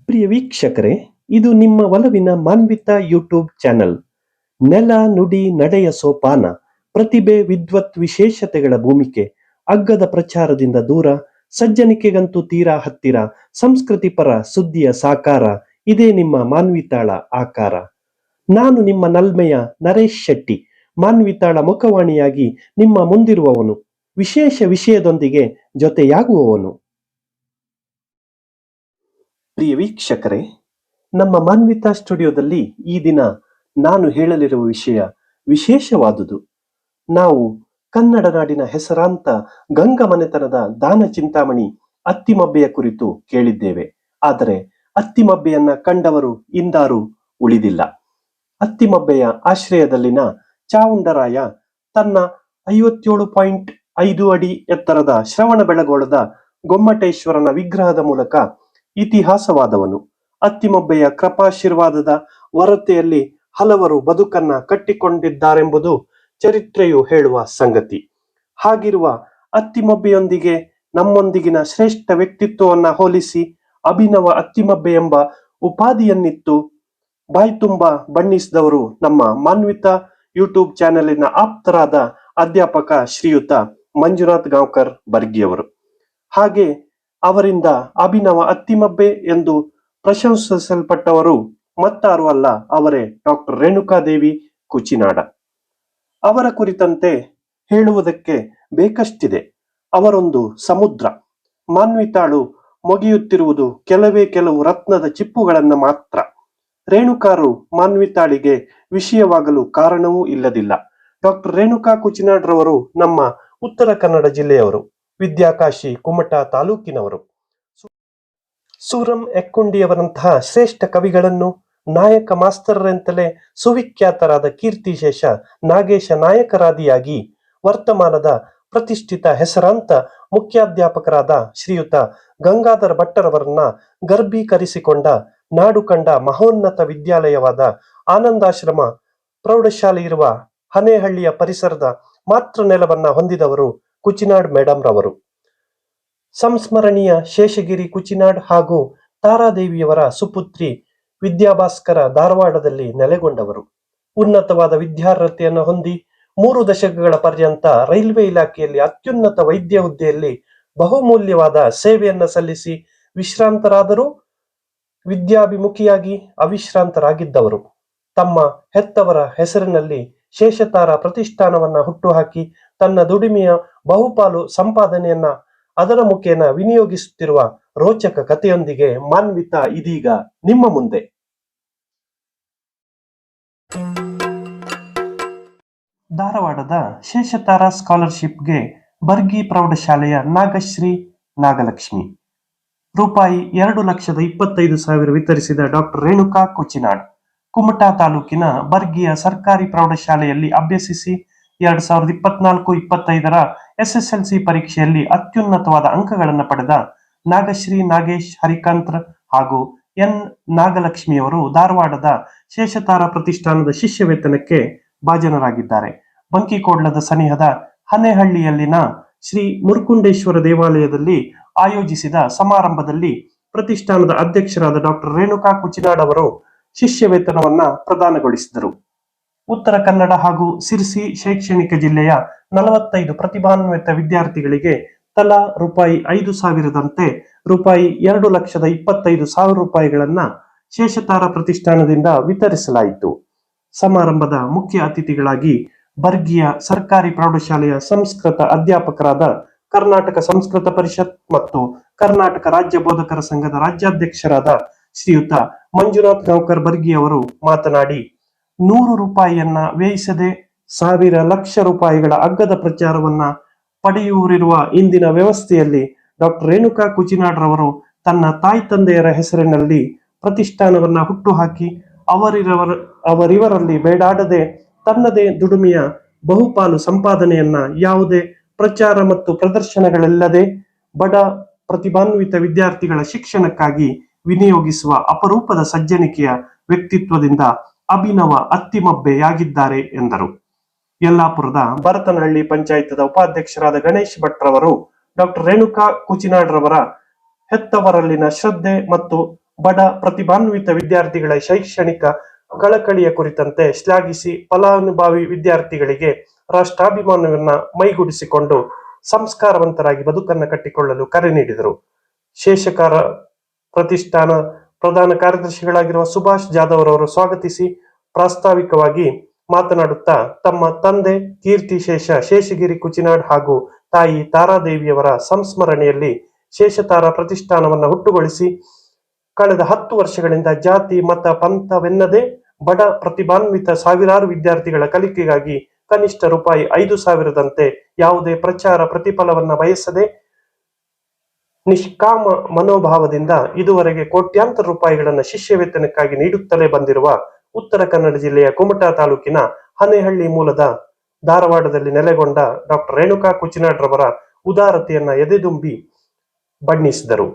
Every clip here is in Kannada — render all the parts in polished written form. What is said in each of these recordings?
ಪ್ರಿಯ ವೀಕ್ಷಕರೇ, ಇದು ನಿಮ್ಮ ಒಲವಿನ ಮಾನ್ವಿತ ಯೂಟ್ಯೂಬ್ ಚಾನೆಲ್. ನೆಲ ನುಡಿ ನಡೆಯ ಸೋಪಾನ, ಪ್ರತಿಭೆ ವಿದ್ವತ್ ವಿಶೇಷತೆಗಳ ಭೂಮಿಕೆ, ಅಗ್ಗದ ಪ್ರಚಾರದಿಂದ ದೂರ, ಸಜ್ಜನಿಕೆಗಂತೂ ತೀರಾ ಹತ್ತಿರ, ಸಂಸ್ಕೃತಿ ಪರ ಸುದ್ದಿಯ ಸಾಕಾರ, ಇದೇ ನಿಮ್ಮ ಮಾನ್ವಿತಾಳ ಆಕಾರ. ನಾನು ನಿಮ್ಮ ನಲ್ಮೆಯ ನರೇಶ್ ಶೆಟ್ಟಿ, ಮಾನ್ವಿತಾಳ ಮುಖವಾಣಿಯಾಗಿ ನಿಮ್ಮ ಮುಂದಿರುವವನು, ವಿಶೇಷ ವಿಷಯದೊಂದಿಗೆ ಜೊತೆಯಾಗುವವನು. ಪ್ರಿಯ ವೀಕ್ಷಕರೇ, ನಮ್ಮ ಮಾನ್ವಿತಾ ಸ್ಟುಡಿಯೋದಲ್ಲಿ ಈ ದಿನ ನಾನು ಹೇಳಲಿರುವ ವಿಷಯ ವಿಶೇಷವಾದುದು. ನಾವು ಕನ್ನಡ ನಾಡಿನ ಹೆಸರಾಂತ ಗಂಗ ಮನೆತನದ ದಾನ ಚಿಂತಾಮಣಿ ಅತ್ತಿಮಬ್ಬೆಯ ಕುರಿತು ಕೇಳಿದ್ದೇವೆ. ಆದರೆ ಅತ್ತಿಮಬ್ಬೆಯನ್ನ ಕಂಡವರು ಇಂದಾರು ಉಳಿದಿಲ್ಲ. ಅತ್ತಿಮಬ್ಬೆಯ ಆಶ್ರಯದಲ್ಲಿನ ಚಾವುಂಡರಾಯ ತನ್ನ 57.5 ಅಡಿ ಎತ್ತರದ ಶ್ರವಣ ಬೆಳಗೊಳದ ಗೊಮ್ಮಟೇಶ್ವರನ ವಿಗ್ರಹದ ಮೂಲಕ ಇತಿಹಾಸವಾದವನು. ಅತ್ತಿಮಬ್ಬೆಯ ಕೃಪಾಶೀರ್ವಾದದ ಹೊರತೆಯಲ್ಲಿ ಹಲವರು ಬದುಕನ್ನ ಕಟ್ಟಿಕೊಂಡಿದ್ದಾರೆಂಬುದು ಚರಿತ್ರೆಯು ಹೇಳುವ ಸಂಗತಿ. ಹಾಗಿರುವ ಅತ್ತಿಮಬ್ಬೆಯೊಂದಿಗೆ ನಮ್ಮೊಂದಿಗಿನ ಶ್ರೇಷ್ಠ ವ್ಯಕ್ತಿತ್ವವನ್ನ ಹೋಲಿಸಿ ಅಭಿನವ ಅತ್ತಿಮಬ್ಬೆ ಎಂಬ ಉಪಾಧಿಯನ್ನಿತ್ತು ಬಾಯ್ತುಂಬ ಬಣ್ಣಿಸಿದವರು ನಮ್ಮ ಮಾನ್ವಿತಾ ಯೂಟ್ಯೂಬ್ ಚಾನೆಲಿನ ಆಪ್ತರಾದ ಅಧ್ಯಾಪಕ ಶ್ರೀಯುತ ಮಂಜುನಾಥ್ ಗಾಂವ್ಕರ್ ಬರ್ಗಿಯವರು. ಹಾಗೆ ಅವರಿಂದ ಅಭಿನವ ಅತ್ತಿಮಬ್ಬೆ ಎಂದು ಪ್ರಶಂಸಿಸಲ್ಪಟ್ಟವರು ಮತ್ತಾರು ಅಲ್ಲ, ಅವರೇ ಡಾಕ್ಟರ್ ರೇಣುಕಾದೇವಿ ಕುಚಿನಾಡ. ಅವರ ಕುರಿತಂತೆ ಹೇಳುವುದಕ್ಕೆ ಬೇಕಷ್ಟಿದೆ. ಅವರೊಂದು ಸಮುದ್ರ. ಮಾನ್ವಿತಾಳು ಮೊಗೆಯುತ್ತಿರುವುದು ಕೆಲವು ರತ್ನದ ಚಿಪ್ಪುಗಳನ್ನ ಮಾತ್ರ. ರೇಣುಕಾರು ಮಾನ್ವಿತಾಳಿಗೆ ವಿಷಯವಾಗಲು ಕಾರಣವೂ ಇಲ್ಲದಿಲ್ಲ. ಡಾಕ್ಟರ್ ರೇಣುಕಾ ಕುಚಿನಾಡ್ರವರು ನಮ್ಮ ಉತ್ತರ ಕನ್ನಡ ಜಿಲ್ಲೆಯವರು, ವಿದ್ಯಾಕಾಶಿ ಕುಮಟಾ ತಾಲೂಕಿನವರು. ಸೂರಂ ಎಕ್ಕುಂಡಿಯವರಂತಹ ಶ್ರೇಷ್ಠ ಕವಿಗಳನ್ನು, ನಾಯಕ ಮಾಸ್ತರರೆಂತಲೇ ಸುವಿಖ್ಯಾತರಾದ ಕೀರ್ತಿಶೇಷ ನಾಗೇಶ ನಾಯಕರಾದಿಯಾಗಿ ವರ್ತಮಾನದ ಪ್ರತಿಷ್ಠಿತ ಹೆಸರಾಂತ ಮುಖ್ಯಾಧ್ಯಾಪಕರಾದ ಶ್ರೀಯುತ ಗಂಗಾಧರ ಭಟ್ಟರವರನ್ನ ಗರ್ಭೀಕರಿಸಿಕೊಂಡ ನಾಡು ಕಂಡ ಮಹೋನ್ನತ ವಿದ್ಯಾಲಯವಾದ ಆನಂದಾಶ್ರಮ ಪ್ರೌಢಶಾಲೆ ಇರುವ ಹನೇಹಳ್ಳಿಯ ಪರಿಸರದ ಮಾತ್ರ ನೆಲವನ್ನ ಹೊಂದಿದವರು ಕುಚಿನಾಡ್ ಮೇಡಮ್ ರವರು. ಸಂಸ್ಮರಣೀಯ ಶೇಷಗಿರಿ ಕುಚಿನಾಡ್ ಹಾಗೂ ತಾರಾದೇವಿಯವರ ಸುಪುತ್ರಿ ವಿದ್ಯಾಭಾಸ್ಕರ ಧಾರವಾಡದಲ್ಲಿ ನೆಲೆಗೊಂಡವರು. ಉನ್ನತವಾದ ವಿದ್ಯಾರ್ಹತೆಯನ್ನು ಹೊಂದಿ 3 ದಶಕಗಳ ಪರ್ಯಂತ ರೈಲ್ವೆ ಇಲಾಖೆಯಲ್ಲಿ ಅತ್ಯುನ್ನತ ವೈದ್ಯ ಹುದ್ದೆಯಲ್ಲಿ ಬಹುಮೂಲ್ಯವಾದ ಸೇವೆಯನ್ನ ಸಲ್ಲಿಸಿ ವಿಶ್ರಾಂತರಾದರೂ ವಿದ್ಯಾಭಿಮುಖಿಯಾಗಿ ಅವಿಶ್ರಾಂತರಾಗಿದ್ದವರು. ತಮ್ಮ ಹೆತ್ತವರ ಹೆಸರಿನಲ್ಲಿ ಶೇಷತಾರ ಪ್ರತಿಷ್ಠಾನವನ್ನ ಹುಟ್ಟುಹಾಕಿ ತನ್ನ ದುಡಿಮೆಯ ಬಹುಪಾಲು ಸಂಪಾದನೆಯನ್ನ ಅದರ ಮುಖೇನ ವಿನಿಯೋಗಿಸುತ್ತಿರುವ ರೋಚಕ ಕಥೆಯೊಂದಿಗೆ ಮಾನ್ವಿತಾ ಇದೀಗ ನಿಮ್ಮ ಮುಂದೆ. ಧಾರವಾಡದ ಶೇಷತಾರ ಸ್ಕಾಲರ್ಶಿಪ್ಗೆ ಬರ್ಗಿ ಪ್ರೌಢಶಾಲೆಯ ನಾಗಶ್ರೀ ನಾಗಲಕ್ಷ್ಮಿ ರೂಪಾಯಿ 2,25,000 ವಿತರಿಸಿದ ಡಾಕ್ಟರ್ ರೇಣುಕಾ ಕುಚಿನಾಡ್ ಕುಮಟಾ ತಾಲೂಕಿನ ಬರ್ಗಿಯ ಸರ್ಕಾರಿ ಪ್ರೌಢಶಾಲೆಯಲ್ಲಿ ಅಭ್ಯಸಿಸಿ 2024-25ರ SSLC ಪರೀಕ್ಷೆಯಲ್ಲಿ ಅತ್ಯುನ್ನತವಾದ ಅಂಕಗಳನ್ನು ಪಡೆದ ನಾಗಶ್ರೀ ನಾಗೇಶ್ ಹರಿಕಾಂತ್ರ ಹಾಗೂ ಎನ್ ನಾಗಲಕ್ಷ್ಮಿಯವರು ಧಾರವಾಡದ ಶೇಷತಾರ ಪ್ರತಿಷ್ಠಾನದ ಶಿಷ್ಯ ವೇತನಕ್ಕೆ ಭಾಜನರಾಗಿದ್ದಾರೆ. ಬಂಕಿಕೋಡ್ಲದ ಸನಿಹದ ಹನೇಹಳ್ಳಿಯಲ್ಲಿನ ಶ್ರೀ ಮುರುಕುಂಡೇಶ್ವರ ದೇವಾಲಯದಲ್ಲಿ ಆಯೋಜಿಸಿದ ಸಮಾರಂಭದಲ್ಲಿ ಪ್ರತಿಷ್ಠಾನದ ಅಧ್ಯಕ್ಷರಾದ ಡಾಕ್ಟರ್ ರೇಣುಕಾ ಕುಚಿನಾಡ್ ಅವರು ಶಿಷ್ಯ ವೇತನವನ್ನ ಪ್ರದಾನಗೊಳಿಸಿದರು. ಉತ್ತರ ಕನ್ನಡ ಹಾಗೂ ಸಿರ್ಸಿ ಶೈಕ್ಷಣಿಕ ಜಿಲ್ಲೆಯ 45 ಪ್ರತಿಭಾನ್ವಿತ ವಿದ್ಯಾರ್ಥಿಗಳಿಗೆ ತಲಾ ರೂಪಾಯಿ 5,000ದಂತೆ ರೂಪಾಯಿ 2,25,000 ರೂಪಾಯಿಗಳನ್ನ ಶೇಷತಾರ ಪ್ರತಿಷ್ಠಾನದಿಂದ ವಿತರಿಸಲಾಯಿತು. ಸಮಾರಂಭದ ಮುಖ್ಯ ಅತಿಥಿಗಳಾಗಿ ಬರ್ಗಿಯ ಸರ್ಕಾರಿ ಪ್ರೌಢಶಾಲೆಯ ಸಂಸ್ಕೃತ ಅಧ್ಯಾಪಕರಾದ ಕರ್ನಾಟಕ ಸಂಸ್ಕೃತ ಪರಿಷತ್ ಮತ್ತು ಕರ್ನಾಟಕ ರಾಜ್ಯ ಬೋಧಕರ ಸಂಘದ ರಾಜ್ಯಾಧ್ಯಕ್ಷರಾದ ಶ್ರೀಯುತ ಮಂಜುನಾಥ್ ಗಾಂವ್ಕರ್ ಬರ್ಗಿ ಅವರು ಮಾತನಾಡಿ, 100 ರೂಪಾಯಿಯನ್ನ ವ್ಯಯಿಸದೆ 1,000 ಲಕ್ಷ ರೂಪಾಯಿಗಳ ಅಗ್ಗದ ಪ್ರಚಾರವನ್ನ ಪಡೆಯುವರಿರುವ ಇಂದಿನ ವ್ಯವಸ್ಥೆಯಲ್ಲಿ ಡಾಕ್ಟರ್ ರೇಣುಕಾ ಕುಚಿನಾಡ್ ರವರು ತನ್ನ ತಾಯಿ ತಂದೆಯರ ಹೆಸರಿನಲ್ಲಿ ಪ್ರತಿಷ್ಠಾನವನ್ನ ಹುಟ್ಟುಹಾಕಿ ಅವರಿವರಲ್ಲಿ ಬೇಡಾಡದೆ ತನ್ನದೇ ದುಡಿಮೆಯ ಬಹುಪಾಲು ಸಂಪಾದನೆಯನ್ನ ಯಾವುದೇ ಪ್ರಚಾರ ಮತ್ತು ಪ್ರದರ್ಶನಗಳಿಲ್ಲದೆ ಬಡ ಪ್ರತಿಭಾನ್ವಿತ ವಿದ್ಯಾರ್ಥಿಗಳ ಶಿಕ್ಷಣಕ್ಕಾಗಿ ವಿನಿಯೋಗಿಸುವ ಅಪರೂಪದ ಸಜ್ಜನಿಕೆಯ ವ್ಯಕ್ತಿತ್ವದಿಂದ ಅಭಿನವ ಅತ್ತಿಮಬ್ಬೆಯಾಗಿದ್ದಾರೆ ಎಂದರು. ಯಲ್ಲಾಪುರದ ಭರತನಹಳ್ಳಿ ಪಂಚಾಯತದ ಉಪಾಧ್ಯಕ್ಷರಾದ ಗಣೇಶ್ ಭಟ್ರವರು ಡಾಕ್ಟರ್ ರೇಣುಕಾ ಕುಚಿನಾಡ್ ರವರ ಹೆತ್ತವರಲ್ಲಿನ ಶ್ರದ್ಧೆ ಮತ್ತು ಬಡ ಪ್ರತಿಭಾನ್ವಿತ ವಿದ್ಯಾರ್ಥಿಗಳ ಶೈಕ್ಷಣಿಕ ಕಳಕಳಿಯ ಕುರಿತಂತೆ ಶ್ಲಾಘಿಸಿ ಫಲಾನುಭವಿ ವಿದ್ಯಾರ್ಥಿಗಳಿಗೆ ರಾಷ್ಟ್ರಾಭಿಮಾನವನ್ನ ಮೈಗೂಡಿಸಿಕೊಂಡು ಸಂಸ್ಕಾರವಂತರಾಗಿ ಬದುಕನ್ನು ಕಟ್ಟಿಕೊಳ್ಳಲು ಕರೆ ನೀಡಿದರು. ಶೇಷಕಾರ ಪ್ರತಿಷ್ಠಾನ ಪ್ರಧಾನ ಕಾರ್ಯದರ್ಶಿಗಳಾಗಿರುವ ಸುಭಾಷ್ ಜಾಧವ್ ರವರು ಸ್ವಾಗತಿಸಿ ಪ್ರಾಸ್ತಾವಿಕವಾಗಿ ಮಾತನಾಡುತ್ತಾ ತಮ್ಮ ತಂದೆ ಕೀರ್ತಿಶೇಷ ಶೇಷಗಿರಿ ಕುಚಿನಾಡ್ ಹಾಗೂ ತಾಯಿ ತಾರಾದೇವಿಯವರ ಸಂಸ್ಮರಣೆಯಲ್ಲಿ ಶೇಷತಾರ ಪ್ರತಿಷ್ಠಾನವನ್ನು ಹುಟ್ಟುಗೊಳಿಸಿ ಕಳೆದ 10 ವರ್ಷಗಳಿಂದ ಜಾತಿ ಮತ ಪಂಥವೆನ್ನದೇ ಬಡ ಪ್ರತಿಭಾನ್ವಿತ ಸಾವಿರಾರು ವಿದ್ಯಾರ್ಥಿಗಳ ಕಲಿಕೆಗಾಗಿ ಕನಿಷ್ಠ ರೂಪಾಯಿ 5,000ದಂತೆ ಯಾವುದೇ ಪ್ರಚಾರ ಪ್ರತಿಫಲವನ್ನ ಬಯಸದೆ ನಿಷ್ಕಾಮ ಮನೋಭಾವದಿಂದ ಇದುವರೆಗೆ ಕೋಟ್ಯಾಂತರ ರೂಪಾಯಿಗಳನ್ನು ಶಿಷ್ಯ ವೇತನಕ್ಕಾಗಿ ನೀಡುತ್ತಲೇ ಬಂದಿರುವ ಉತ್ತರ ಕನ್ನಡ ಜಿಲ್ಲೆಯ ಕುಮಟಾ ತಾಲೂಕಿನ ಹನೇಹಳ್ಳಿ ಮೂಲದ ಧಾರವಾಡದಲ್ಲಿ ನೆಲೆಗೊಂಡ ಡಾಕ್ಟರ್ ರೇಣುಕಾ ಕುಚಿನಾಡ್ ರವರ ಉದಾರತೆಯನ್ನ ಎದೆದುಂಬಿ ಬಣ್ಣಿಸಿದರು.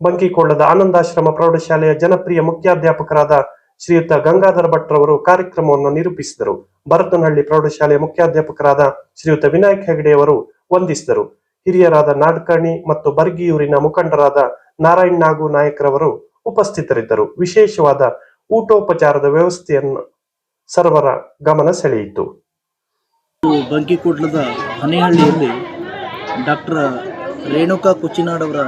ಬಂಕಿಕೊಳ್ಳದ ಆನಂದಾಶ್ರಮ ಪ್ರೌಢಶಾಲೆಯ ಜನಪ್ರಿಯ ಮುಖ್ಯಾಧ್ಯಾಪಕರಾದ ಶ್ರೀಯುತ ಗಂಗಾಧರ ಭಟ್ರವರು ಕಾರ್ಯಕ್ರಮವನ್ನು ನಿರೂಪಿಸಿದರು. ಭರತನಹಳ್ಳಿ ಪ್ರೌಢಶಾಲೆಯ ಮುಖ್ಯಾಧ್ಯಾಪಕರಾದ ಶ್ರೀಯುತ ವಿನಾಯಕ್ ಹೆಗಡೆಯವರು ವಂದಿಸಿದರು. ಹಿರಿಯರಾದ ನಾಡ್ಕರ್ಣಿ ಮತ್ತು ಬರ್ಗಿಯೂರಿನ ಮುಖಂಡರಾದ ನಾರಾಯಣ್ ನಾಗು ನಾಯಕರವರು ಉಪಸ್ಥಿತರಿದ್ದರು. ವಿಶೇಷವಾದ ಊಟೋಪಚಾರದ ವ್ಯವಸ್ಥೆಯನ್ನು ಸರ್ವರ ಗಮನ ಸೆಳೆಯಿತು. ಬಂಕಿಕೋಟ್ಲದ ಹನೇಹಳ್ಳಿಯಲ್ಲಿ ಡಾಕ್ಟರ್ ರೇಣುಕಾ ಕುಚಿನಾಡ್ ಅವರ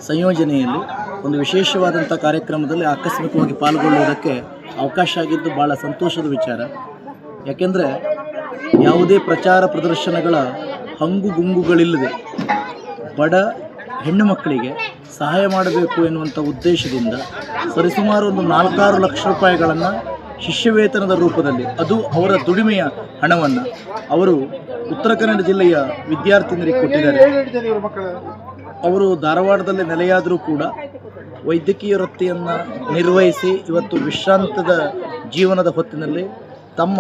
ಸಂಯೋಜನೆಯಲ್ಲಿ ಒಂದು ವಿಶೇಷವಾದಂಥ ಕಾರ್ಯಕ್ರಮದಲ್ಲಿ ಆಕಸ್ಮಿಕವಾಗಿ ಪಾಲ್ಗೊಳ್ಳುವುದಕ್ಕೆ ಅವಕಾಶ ಆಗಿದ್ದು ಭಾಳ ಸಂತೋಷದ ವಿಚಾರ. ಯಾಕೆಂದರೆ ಯಾವುದೇ ಪ್ರಚಾರ ಪ್ರದರ್ಶನಗಳ ಹಂಗುಗುಂಗುಗಳಿಲ್ಲದೆ ಬಡ ಹೆಣ್ಣು ಮಕ್ಕಳಿಗೆ ಸಹಾಯ ಮಾಡಬೇಕು ಎನ್ನುವಂಥ ಉದ್ದೇಶದಿಂದ ಸರಿಸುಮಾರು ಒಂದು 4-6 ಲಕ್ಷ ರೂಪಾಯಿಗಳನ್ನು ಶಿಷ್ಯವೇತನದ ರೂಪದಲ್ಲಿ, ಅದು ಅವರ ದುಡಿಮೆಯ ಹಣವನ್ನು ಅವರು ಉತ್ತರ ಕನ್ನಡ ಜಿಲ್ಲೆಯ ವಿದ್ಯಾರ್ಥಿನಿಯರಿಗೆ ಕೊಟ್ಟಿದ್ದಾರೆ. ಅವರು ಧಾರವಾಡದಲ್ಲಿ ನೆಲೆಯಾದರೂ ಕೂಡ ವೈದ್ಯಕೀಯ ವೃತ್ತಿಯನ್ನು ನಿರ್ವಹಿಸಿ ಇವತ್ತು ವಿಶ್ರಾಂತದ ಜೀವನದ ಹೊತ್ತಿನಲ್ಲಿ ತಮ್ಮ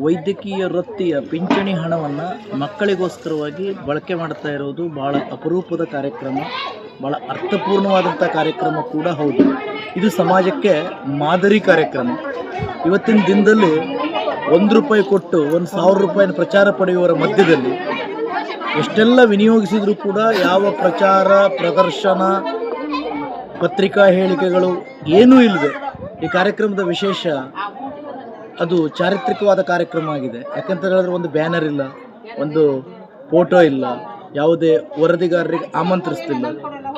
ವೈದ್ಯಕೀಯ ವೃತ್ತಿಯ ಪಿಂಚಣಿ ಹಣವನ್ನು ಮಕ್ಕಳಿಗೋಸ್ಕರವಾಗಿ ಬಳಕೆ ಮಾಡ್ತಾ ಇರೋದು ಭಾಳ ಅಪರೂಪದ ಕಾರ್ಯಕ್ರಮ, ಭಾಳ ಅರ್ಥಪೂರ್ಣವಾದಂಥ ಕಾರ್ಯಕ್ರಮ ಕೂಡ ಹೌದು. ಇದು ಸಮಾಜಕ್ಕೆ ಮಾದರಿ ಕಾರ್ಯಕ್ರಮ. ಇವತ್ತಿನ ದಿನದಲ್ಲಿ 1 ರೂಪಾಯಿ ಕೊಟ್ಟು 1,000 ರೂಪಾಯಿನ ಪ್ರಚಾರ ಪಡೆಯುವವರ ಮಧ್ಯದಲ್ಲಿ ಎಷ್ಟೆಲ್ಲ ವಿನಿಯೋಗಿಸಿದರೂ ಕೂಡ ಯಾವ ಪ್ರಚಾರ ಪ್ರದರ್ಶನ ಪತ್ರಿಕಾ ಹೇಳಿಕೆಗಳು ಏನೂ ಇಲ್ಲದೆ ಈ ಕಾರ್ಯಕ್ರಮದ ವಿಶೇಷ ಅದು ಚಾರಿತ್ರಿಕವಾದ ಕಾರ್ಯಕ್ರಮ ಆಗಿದೆ. ಯಾಕಂತ ಹೇಳಿದ್ರೆ ಒಂದು ಬ್ಯಾನರ್ ಇಲ್ಲ, ಒಂದು ಫೋಟೋ ಇಲ್ಲ, ಯಾವುದೇ ವರದಿಗಾರರಿಗೆ ಆಮಂತ್ರಿಸ್ತಿಲ್ಲ,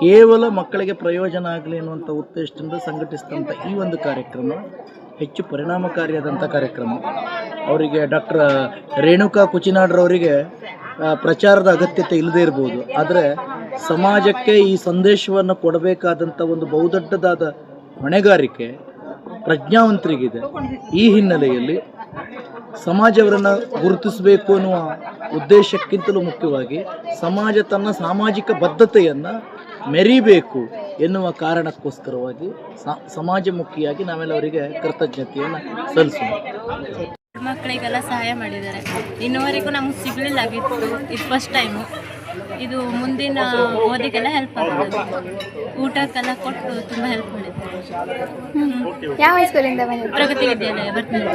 ಕೇವಲ ಮಕ್ಕಳಿಗೆ ಪ್ರಯೋಜನ ಆಗಲಿ ಅನ್ನುವಂಥ ಉದ್ದೇಶದಿಂದ ಸಂಘಟಿಸಿದಂಥ ಈ ಒಂದು ಕಾರ್ಯಕ್ರಮ ಹೆಚ್ಚು ಪರಿಣಾಮಕಾರಿಯಾದಂಥ ಕಾರ್ಯಕ್ರಮ. ಅವರಿಗೆ ಡಾಕ್ಟರ್ ರೇಣುಕಾ ಕುಚಿನಾಡ್ರವರಿಗೆ ಪ್ರಚಾರದ ಅಗತ್ಯತೆ ಇಲ್ಲದೇ ಇರ್ಬೋದು, ಆದರೆ ಸಮಾಜಕ್ಕೆ ಈ ಸಂದೇಶವನ್ನು ಕೊಡಬೇಕಾದಂಥ ಒಂದು ಬಹುದೊಡ್ಡದಾದ ಹೊಣೆಗಾರಿಕೆ ಪ್ರಜ್ಞಾವಂತರಿಗಿದೆ. ಈ ಹಿನ್ನೆಲೆಯಲ್ಲಿ ಸಮಾಜವರನ್ನು ಗುರುತಿಸಬೇಕು ಅನ್ನುವ ಉದ್ದೇಶಕ್ಕಿಂತಲೂ ಮುಖ್ಯವಾಗಿ ಸಮಾಜ ತನ್ನ ಸಾಮಾಜಿಕ ಬದ್ಧತೆಯನ್ನು ಮೆರಿಬೇಕು ಎನ್ನುವ ಕಾರಣಕ್ಕೋಸ್ಕರವಾಗಿ ಸಮಾಜಮುಖಿಯಾಗಿ ನಾವೆಲ್ಲ ಅವರಿಗೆ ಕೃತಜ್ಞತೆಯನ್ನು ಸಲ್ಲಿಸೋಣ. ಮಕ್ಕಳಿಗೆಲ್ಲ ಸಹಾಯ ಮಾಡಿದ್ದಾರೆ. ಇನ್ನುವರೆಗೂ ನಮಗೆ ಸಿಗಲಿಲ್ಲಾಗಿತ್ತು, ಇದು ಫಸ್ಟ್ ಟೈಮು. ಇದು ಮುಂದಿನ ಓದಿಗೆಲ್ಲ ಹೆಲ್ಪ್ ಆಗುತ್ತೆ. ಊಟಕ್ಕೆಲ್ಲ ಕೊಟ್ಟು ತುಂಬ ಹೆಲ್ಪ್ ಮಾಡಿದ್ದಾರೆ. ಯಾವ ಸ್ಕೂಲಿಂದ ಬಂದಿದ್ದು? ಪ್ರಗತಿ ವಿದ್ಯಾಲಯ ಬರ್ತೀನಿ.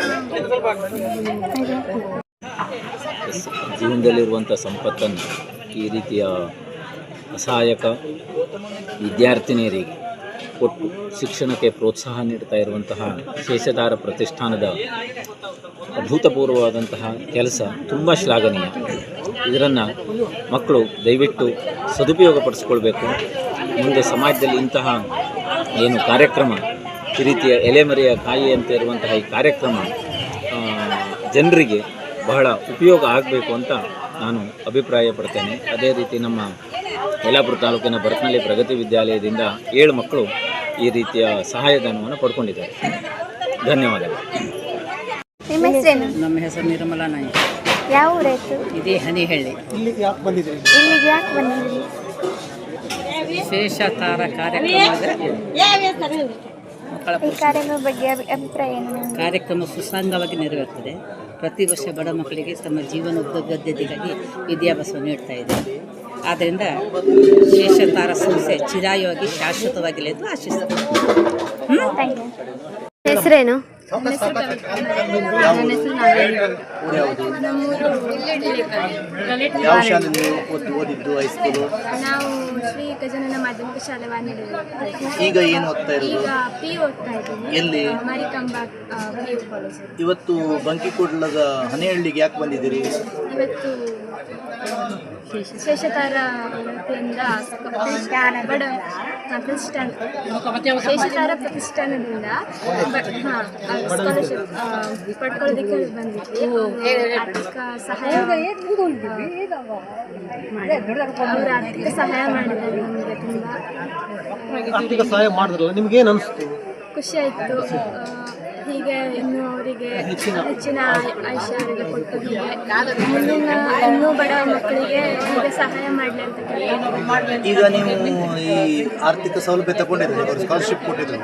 ಜೀವನದಲ್ಲಿರುವಂಥ ಸಂಪತ್ತನ್ನು ಈ ರೀತಿಯ ಅಸಹಾಯಕ ವಿದ್ಯಾರ್ಥಿನಿಯರಿಗೆ ಕೊಟ್ಟು ಶಿಕ್ಷಣಕ್ಕೆ ಪ್ರೋತ್ಸಾಹ ನೀಡ್ತಾ ಇರುವಂತಹ ಶೇಷತಾರ ಪ್ರತಿಷ್ಠಾನದ ಅಭೂತಪೂರ್ವವಾದಂತಹ ಕೆಲಸ ತುಂಬ ಶ್ಲಾಘನೀಯ. ಇದನ್ನು ಮಕ್ಕಳು ದಯವಿಟ್ಟು ಸದುಪಯೋಗಪಡಿಸ್ಕೊಳ್ಬೇಕು. ಮುಂದೆ ಸಮಾಜದಲ್ಲಿ ಇಂತಹ ಏನು ಕಾರ್ಯಕ್ರಮ, ಈ ರೀತಿಯ ಎಲೆಮರೆಯ ಕಾಯಿ ಅಂತ ಇರುವಂತಹ ಈ ಕಾರ್ಯಕ್ರಮ ಜನರಿಗೆ ಬಹಳ ಉಪಯೋಗ ಆಗಬೇಕು ಅಂತ ನಾನು ಅಭಿಪ್ರಾಯ ಪಡ್ತೇನೆ. ಅದೇ ರೀತಿ ನಮ್ಮ ಯಲ್ಲಾಪುರ ತಾಲೂಕಿನ ಭರತನಹಳ್ಳಿ ಪ್ರಗತಿ ವಿದ್ಯಾಲಯದಿಂದ 7 ಮಕ್ಕಳು ಈ ರೀತಿಯ ಸಹಾಯಧನವನ್ನು ಪಡ್ಕೊಂಡಿದ್ದಾರೆ. ಧನ್ಯವಾದಗಳು. ನಿಮ್ಮ ಹೆಸರೇನು? ನಮ್ಮ ಹೆಸರು ನಿರ್ಮಲಾ ನಾಯ್ಕ. ಯಾವ ಊರಾಯ್ತು? ಇದೇ ಹನೇಹಳ್ಳಿ. ಇಲ್ಲಿಗೆ ಯಾಕೆ ಬಂದಿದ್ರಿ? ಶೇಷತಾರ ಕಾರ್ಯಕ್ರಮದ ಮಕ್ಕಳ ಈ ಕಾರ್ಯಕ್ರಮದ ಬಗ್ಗೆ ಅಭಿಪ್ರಾಯ ಏನು? ಕಾರ್ಯಕ್ರಮ ಸುಸಂಗವಾಗಿ ನೆರವೇರುತ್ತದೆ. ಪ್ರತಿ ವರ್ಷ ಬಡ ಮಕ್ಕಳಿಗೆ ತಮ್ಮ ಜೀವನೋದ್ಯೋಗತೆಗಾಗಿ ವಿದ್ಯಾಭ್ಯಾಸ ನೀಡ್ತಾ ಇದೆ. ಆದ್ದರಿಂದ ಶೇಷತಾರ ಸಂಸ್ಥೆ ಚಿರಾಯುವಾಗಿ ಶಾಶ್ವತವಾಗಿಲ್ಲ ಎಂದು ಆಶಿಸುತ್ತದೆ. ಹೆಸರೇನು? ನನ್ನ ಹೆಸರು ನನ್ನ ಹೆಸರು ನಾವೇನು. ಊರು ಯಾವುದು? ನಮ್ಮೂರು ಲಲಿತ್ ಯಾವ ಶಾಲೆಯಲ್ಲಿ ಓದಿದ್ದು ಹೈಸ್ಕೂಲು? ನಾವು ಶ್ರೀ ಗಜಾನನ ಮಾಧ್ಯಮಿಕ ಶಾಲೆ ವಾಣಿಜ್ಯ. ಈಗ ಏನು ಓದ್ತಾ ಇರೋದು? ಈಗ ಪಿ ಓದ್ತಾ ಇದ್ದೀನಿ. ಎಲ್ಲಿ? Marikamba P U college. ಇವತ್ತು ಬಂಕಿಕೋಡ್ಲದ ಹನೆಹಳ್ಳಿಗೆ ಯಾಕೆ ಬಂದಿದ್ದೀರಿ? ಇವತ್ತು ಶೇಷತಾರ ವತಿಯಿಂದ ಬಡ ಪ್ರತಿಷ್ಠಾನ ಶೇಷತಾರ ಪ್ರತಿಷ್ಠಾನದಿಂದ ಸ್ಕಾಲರ್ಶಿಪ್ ಪಡ್ಕೊಳ್ಳೋದಕ್ಕೆ ಬಂದಿದ್ವಿ. ಆರ್ಥಿಕ ಸಹಾಯ ಅವರು ಆರ್ಥಿಕ ಸಹಾಯ ಮಾಡಿದ್ದಾರೆ ನಮಗೆ ತುಂಬ ಆರ್ಥಿಕ ಸಹಾಯ ಮಾಡಿದ್ರಲ್ಲ, ನಿಮ್ಗೆ ಏನು ಅನಿಸ್ತು? ಖುಷಿ ಆಯಿತು. ಹೀಗೆ ಇನ್ನು ಅವರಿಗೆ ಹೆಚ್ಚಿನ ಐಶ್ವರ್ಯ ಕೊಟ್ಟು ಹೀಗೆ ಮುಂದಿನ ಇನ್ನೂ ಬಡ ಮಕ್ಕಳಿಗೆ ಹೀಗೆ ಸಹಾಯ ಮಾಡಲಿ ಅಂತ ಕೇಳ್ತೀನಿ. ಈಗ ನೀವು ಈ ಆರ್ಥಿಕ ಸೌಲಭ್ಯ ತಗೊಂಡಿದ್ರೆ ಅವರು ಸ್ಕಾಲರ್ಶಿಪ್ ಕೊಟ್ಟಿದ್ರು,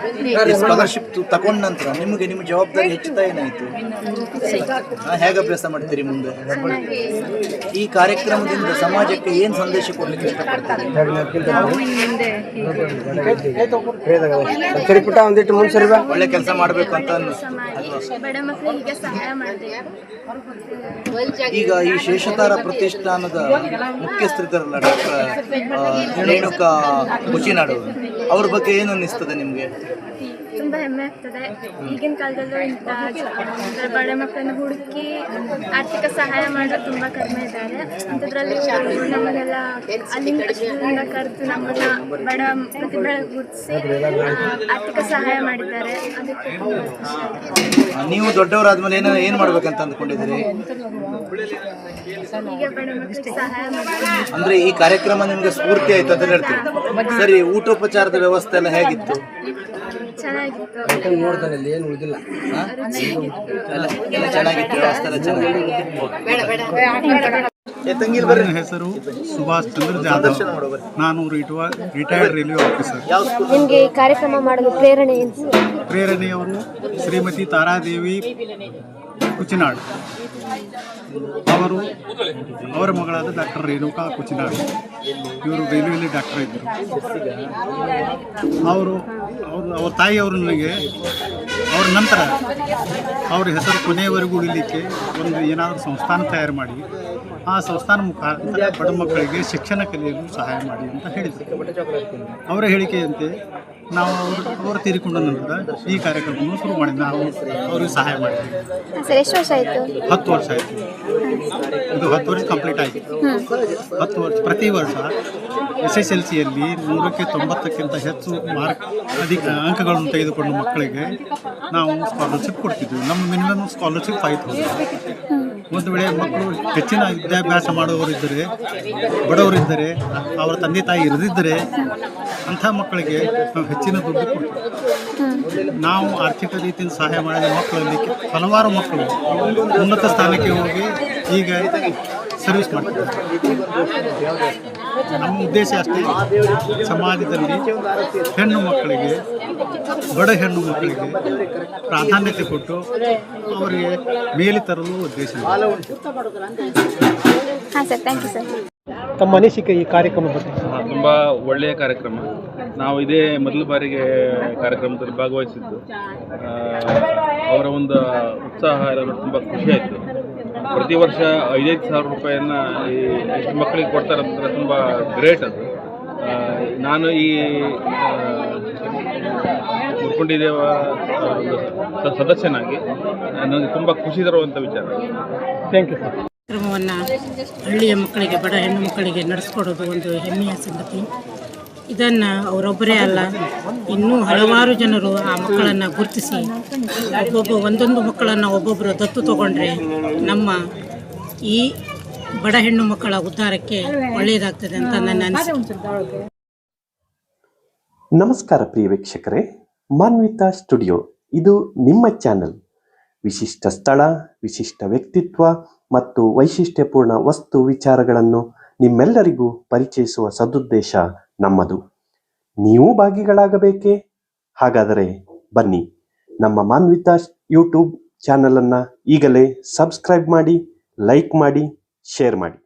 ಈ ಸ್ಕಾಲರ್ಶಿಪ್ ತಗೊಂಡ ನಂತರ ನಿಮಗೆ ನಿಮ್ಮ ಜವಾಬ್ದಾರಿ ಹೆಚ್ಚುತ್ತಾ ಏನಾಯಿತು? ಹೇಗೆ ಅಭ್ಯಾಸ ಮಾಡ್ತೀರಿ ಮುಂದೆ? ಈ ಕಾರ್ಯಕ್ರಮದಿಂದ ಸಮಾಜಕ್ಕೆ ಏನು ಸಂದೇಶ ಕೊಡಲಿಕ್ಕೆ ಇಷ್ಟಪಡ್ತೀರಿ? ಒಳ್ಳೆ ಕೆಲಸ ಮಾಡಬೇಕು ಅಂತ ಬಡ ಮಕ್ಕಳಿಗೆ ಸಹಾಯ ಮಾಡಬೇಕು. ಈಗ ಈ ಶೇಷತಾರ ಪ್ರತಿಷ್ಠಾನದ ಮುಖ್ಯಸ್ಥರಿದ್ದಾರಲ್ಲ ಡಾಕ್ಟರ್ ರೇಣುಕಾ ಕುಚಿನಾಡು, ಅವ್ರ ಬಗ್ಗೆ ಏನು ಅನ್ನಿಸ್ತದೆ ನಿಮಗೆ? ತುಂಬ ಹೆಮ್ಮೆ ಆಗ್ತದೆ. ಈಗಿನ ಕಾಲದಲ್ಲೂ ಇಂಥ ಬಡ ಮಕ್ಕಳನ್ನು ಹುಡುಕಿ ಆರ್ಥಿಕ ಸಹಾಯ ಮಾಡೋದು ತುಂಬ ಕಡಿಮೆ ಇದ್ದಾರೆ. ಅಂಥದ್ರಲ್ಲಿ ನಮ್ಮನ್ನೆಲ್ಲ ಅಲ್ಲಿಂದ ಕರೆದು ನಮ್ಮನ್ನು ಬಡ ಪ್ರತಿಭೆ ಗುರುತಿಸಿ ಆರ್ಥಿಕ ಸಹಾಯ ಮಾಡಿದ್ದಾರೆ. ಅದಕ್ಕೆ ತುಂಬ ಖುಷಿ ಆಗಿದೆ. ನೀವು ದೊಡ್ಡವರಾದ್ಮೇಲೆ ಏನು ಮಾಡ್ಬೇಕಂತ ಅಂದ್ಕೊಂಡಿದ್ದೀರಿ? ಹೀಗೆ ಬಡ ಮಕ್ಕಳಿಗೆ ಸಹಾಯ ಮಾಡಿ. ಅಂದ್ರೆ ಈ ಕಾರ್ಯಕ್ರಮ ನಿಮ್ಗೆ ಸ್ಫೂರ್ತಿ ಆಯ್ತು ಅಂತ ಹೇಳ್ತೀವಿ. ಸರಿ, ಊಟೋಪಚಾರದ ವ್ಯವಸ್ಥೆ ಎಲ್ಲ ಹೇಗಿತ್ತು? ಚೆನ್ನಾಗಿತ್ತು. ಎಲ್ಲ ಚೆನ್ನಾಗಿತ್ತು, ವ್ಯವಸ್ಥೆ ಎಲ್ಲ ಚೆನ್ನಾಗಿತ್ತು. ತಂಗಿಲ್ ಬರ್ರಿ. ನನ್ನ ಹೆಸರು ಸುಭಾಷ್ ಚಂದ್ರ ಜಾಧವ್. ನಾನು ರಿಟೈರ್ಡ್ ರೈಲ್ವೆ ಆಫೀಸರ್. ನಿಮಗೆ ಈ ಕಾರ್ಯಕ್ರಮ ಮಾಡಲು ಪ್ರೇರಣೆ ಏನು? ಪ್ರೇರಣೆಯವರು ಶ್ರೀಮತಿ ತಾರಾದೇವಿ ಕುಚಿನಾಡ್ ಅವರು, ಅವರ ಮಗಳಾದ ಡಾಕ್ಟರ್ ರೇಣುಕಾ ಕುಚಿನಾಡ್. ಇವರು ರೈಲ್ವೆಯಲ್ಲಿ ಡಾಕ್ಟರ್ ಇದ್ದರು. ಅವ್ರ ತಾಯಿಯವರು ನನಗೆ ಅವ್ರ ನಂತರ ಅವ್ರ ಹೆಸರು ಕೊನೆಯವರೆಗೂ ಉಳಿಲಿಕ್ಕೆ ಒಂದು ಏನಾದರೂ ಸಂಸ್ಥಾನ ತಯಾರು ಮಾಡಿ ಆ ಸಂಸ್ಥಾನ ಮುಖಾಂತರ ಬಡ ಮಕ್ಕಳಿಗೆ ಶಿಕ್ಷಣ ಕಲಿಯಲು ಸಹಾಯ ಮಾಡಿ ಅಂತ ಹೇಳಿದರು. ಅವರ ಹೇಳಿಕೆಯಂತೆ ನಾವು ಅವರು ತೀರಿಕೊಂಡ ನಂತರ ಈ ಕಾರ್ಯಕ್ರಮವನ್ನು ಶುರು ಮಾಡಿ ನಾವು ಅವ್ರಿಗೆ ಸಹಾಯ ಮಾಡಿದ್ವಿ. ಸರ್, ಎಷ್ಟು ವರ್ಷ ಆಯಿತು? 10 ವರ್ಷ ಆಯಿತು. ಇದು 10 ವರ್ಷ ಕಂಪ್ಲೀಟ್ ಆಯಿತು. 10 ವರ್ಷ ಪ್ರತಿ ವರ್ಷ SSLCಯಲ್ಲಿ 100ಕ್ಕೆ 90ಕ್ಕಿಂತ ಹೆಚ್ಚು ಅಧಿಕ ಅಂಕಗಳನ್ನು ತೆಗೆದುಕೊಂಡ ಮಕ್ಕಳಿಗೆ ನಾವು ಸ್ಕಾಲರ್ಶಿಪ್ ಕೊಡ್ತಿದ್ವಿ. ನಮ್ಮ ಮಿನಿಮಮ್ ಸ್ಕಾಲರ್ಶಿಪ್ 5,000. ಒಂದು ವೇಳೆ ಮಕ್ಕಳು ಹೆಚ್ಚಿನ ವಿದ್ಯಾಭ್ಯಾಸ ಮಾಡುವವರಿದ್ದರೆ, ಬಡವರಿದ್ದರೆ, ಅವರ ತಂದೆ ತಾಯಿ ಇರದಿದ್ದರೆ ಅಂಥ ಮಕ್ಕಳಿಗೆ ನಾವು ಹೆಚ್ಚಿನ ದುಡ್ಡು ಕೊಡ್ತೀವಿ. ನಾವು ಆರ್ಥಿಕ ರೀತಿಯಿಂದ ಸಹಾಯ ಮಾಡಿದ ಮಕ್ಕಳಲ್ಲಿ ಹಲವಾರು ಮಕ್ಕಳು ಉನ್ನತ ಸ್ಥಾನಕ್ಕೆ ಹೋಗಿ ಈಗ ಸರ್ವಿಸ್ ಮಾಡ್ತಾರೆ. ನಮ್ಮ ಉದ್ದೇಶ ಅಷ್ಟೇ, ಸಮಾಜದಲ್ಲಿ ಹೆಣ್ಣು ಮಕ್ಕಳಿಗೆ, ಬಡ ಹೆಣ್ಣು ಮಕ್ಕಳಿಗೆ ಪ್ರಾಧಾನ್ಯತೆ ಕೊಟ್ಟು ಅವರಿಗೆ ಮೇಲೆ ತರಲು ಉದ್ದೇಶ. ಹಾಂ ಸರ್, ಥ್ಯಾಂಕ್ ಯು ಸರ್. ತಮ್ಮ ಅನಿಸಿಕೆ ಈ ಕಾರ್ಯಕ್ರಮ ಬಗ್ಗೆ? ತುಂಬ ಒಳ್ಳೆಯ ಕಾರ್ಯಕ್ರಮ. ನಾವು ಇದೇ ಮೊದಲ ಬಾರಿಗೆ ಕಾರ್ಯಕ್ರಮದಲ್ಲಿ ಭಾಗವಹಿಸಿದ್ದು. ಅವರ ಒಂದು ಉತ್ಸಾಹ ಎಲ್ಲ ತುಂಬ ಖುಷಿಯಾಯಿತು. ಪ್ರತಿ ವರ್ಷ 5,000 ರೂಪಾಯಿಯನ್ನು ಎಷ್ಟು ಮಕ್ಕಳಿಗೆ ಕೊಡ್ತಾರೆ ಅಂತಂದರೆ ತುಂಬ ಗ್ರೇಟ್ ಅದು. ನಾನು ಈ ಮುರ್ಕೊಂಡಿದ್ದೇವ ಸದಸ್ಯನಾಗಿ ನನಗೆ ತುಂಬ ಖುಷಿ ತರುವಂಥ ವಿಚಾರ. Thank you sir. ಕಾರ್ಯಕ್ರಮವನ್ನು ಹಳ್ಳಿಯ ಮಕ್ಕಳಿಗೆ, ಬಡ ಹೆಣ್ಣು ಮಕ್ಕಳಿಗೆ ನಡೆಸ್ಕೊಡೋದು ಒಂದು ಹೆಮ್ಮೆಯ ಸಂಗತಿ. ಇದನ್ನು ಅವರೊಬ್ಬರೇ ಅಲ್ಲ, ಇನ್ನೂ ಹಲವಾರು ಜನರು ಆ ಮಕ್ಕಳನ್ನು ಗುರುತಿಸಿ ಒಂದೊಂದು ಮಕ್ಕಳನ್ನು ಒಬ್ಬೊಬ್ಬರು ದತ್ತು ತಗೊಂಡ್ರೆ ನಮ್ಮ ಈ ಬಡ ಹೆಣ್ಣು ಮಕ್ಕಳ ಉದ್ಧಾರಕ್ಕೆ ಒಳ್ಳೆಯದಾಗ್ತದೆ ಅಂತ ನನ್ನ ಅನಿಸಿಕೆ. ನಮಸ್ಕಾರ ಪ್ರಿಯ ವೀಕ್ಷಕರೇ, ಮಾನ್ವಿತಾ ಸ್ಟುಡಿಯೋ ಇದು ನಿಮ್ಮ ಚಾನೆಲ್. ವಿಶಿಷ್ಟ ಸ್ಥಳ, ವಿಶಿಷ್ಟ ವ್ಯಕ್ತಿತ್ವ ಮತ್ತು ವೈಶಿಷ್ಟ್ಯಪೂರ್ಣ ವಸ್ತು ವಿಚಾರಗಳನ್ನು ನಿಮ್ಮೆಲ್ಲರಿಗೂ ಪರಿಚಯಿಸುವ ಸದುದ್ದೇಶ ನಮ್ಮದು. ನೀವು ಭಾಗಿಗಳಾಗಬೇಕೇ? ಹಾಗಾದರೆ ಬನ್ನಿ, ನಮ್ಮ ಮಾನ್ವಿತಾ ಯೂಟ್ಯೂಬ್ ಚಾನಲನ್ನು ಈಗಲೇ ಸಬ್ಸ್ಕ್ರೈಬ್ ಮಾಡಿ, ಲೈಕ್ ಮಾಡಿ, ಶೇರ್ ಮಾಡಿ.